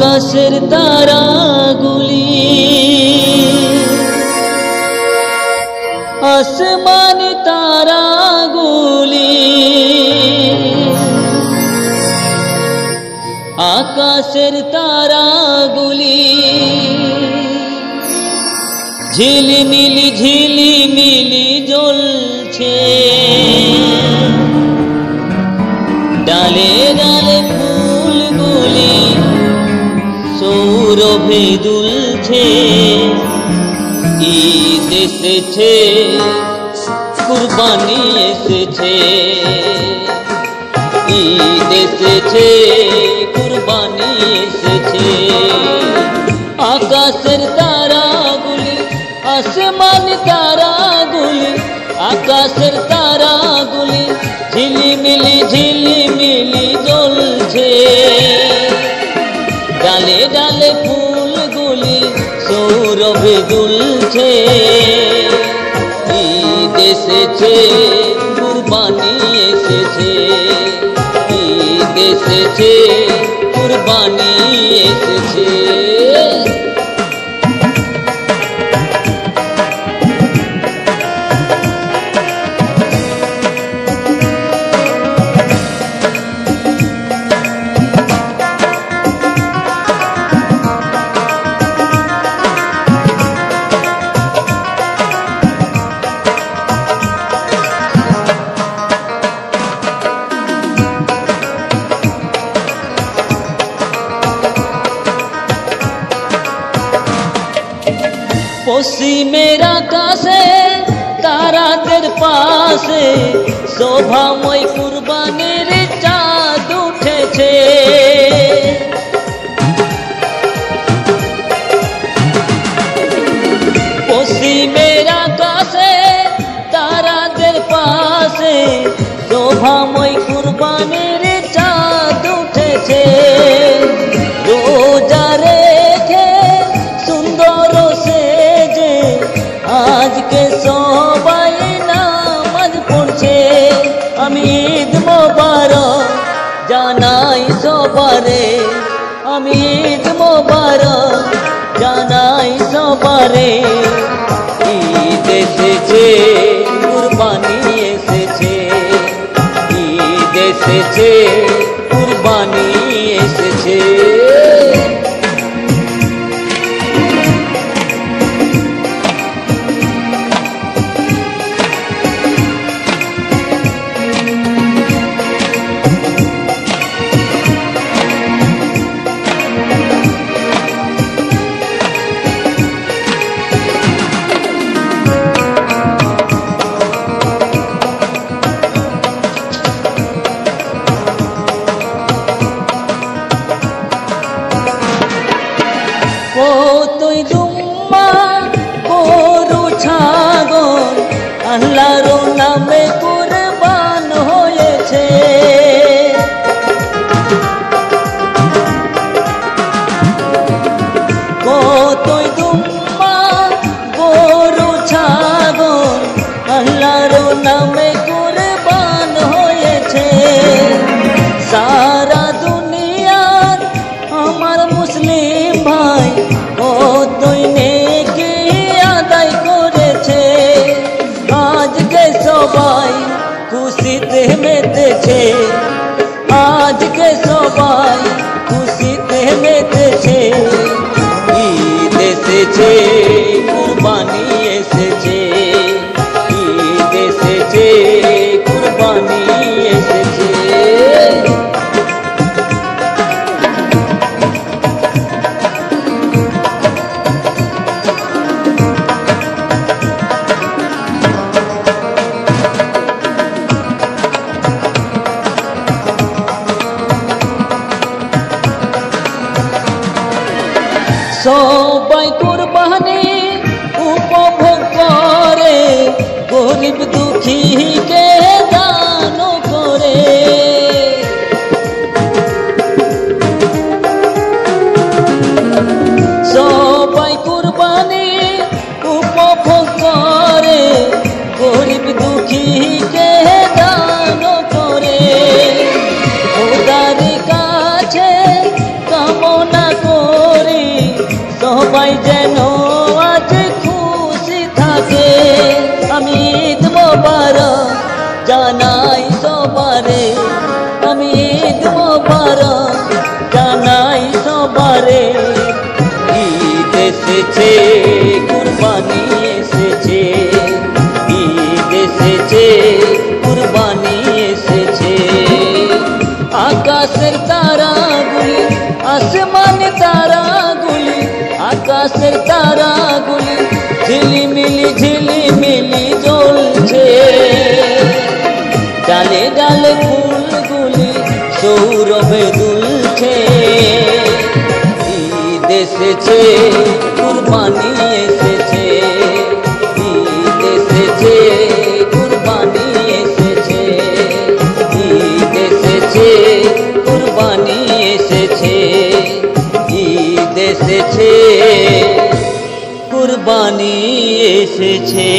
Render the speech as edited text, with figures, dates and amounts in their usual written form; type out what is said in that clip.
আকাশের তারাগুলি আসমানি তারাগুলি আকাশের তারাগুলি ঝিলিমিলি জ্বলছে ডালে ডালে ফুলগুলি সৌরভে দুলছে ঈদ এসেছে কুরবানি এসেছে ঈদ এসেছে কুরবানি এসেছে আকাশের তারাগুলি আসমানি তারাগুলি আকাশের তারাগুলি ঝিলিমিলি জ্বলছে ডালে ডালে ফুলগুলি সৌরভে দুলছে ঈদ এসেছে কুরবানি এসেছে ঈদ এসেছে কুরবানি এসেছে পশ্চিমের আকাশে তারাদের পাশে শোভাময় কুরবানির চাঁদ উঠেছে পশ্চিমের আকাশে তারাদের পাশে শোভাময় কুরবানির চাঁদ উঠেছে রোজা রেখে সুন্দর সেজে আজকে সবাই নামাজ পড়ছে আমি ঈদ মোবারক জানাই সবারে আমি ঈদ মোবারক জানাই সবারে ঈদ এসেছে কুরবানি এসেছে ঈদ এসেছে কুরবানি এসেছে কতই দুম্মা গরু ছাগল আল্লাহর নামে কুরবান হয়েছে কতই দুম্মা গরু ছাগল আল্লাহর নামে কুরবান হয়েছে সারা দুনিয়ার আমার মুসলিম ভাই কতই নেকি আদায় করেছে আজকে সবাই খুশিতে মেতেছে আজকে সবাই খুশিতে মেতেছে ঈদ এসেছে কুরবানি এসেছে ঈদ এসেছে কুরবানি এসেছে সবাই কুরবানি উপভোগ করে গরিব দুঃখীকে দান করে সবাই কুরবানি উপভোগ করে গরিব দুঃখীকে দান করে খোদার কাছে কামনা করে সবাই যেন আজ খুশি থাকে। আমি ঈদ মোবারক জানাই সবারে, আমি ঈদ মোবারক জানাই সবারে। ঈদ এসেছে, কুরবানি এসেছে, ঈদ এসেছে, কুরবানি এসেছে। আকাশের তারাগুলি, আসমানে তারাগুলি, আকাশের তারাগুলি ঝিলিমিলি ঝিলিমিলি জ্বলছে। ডালে ডালে ফুলগুলি সৌরভে দুলছে। ঈদ এসেছে, কুরবানি এসেছে, ঈদ এসেছে, কুরবানি এসেছে, ঈদ এসেছে, কুরবানি এসেছে, ঈদ এসেছে, কুরবানি এসেছে।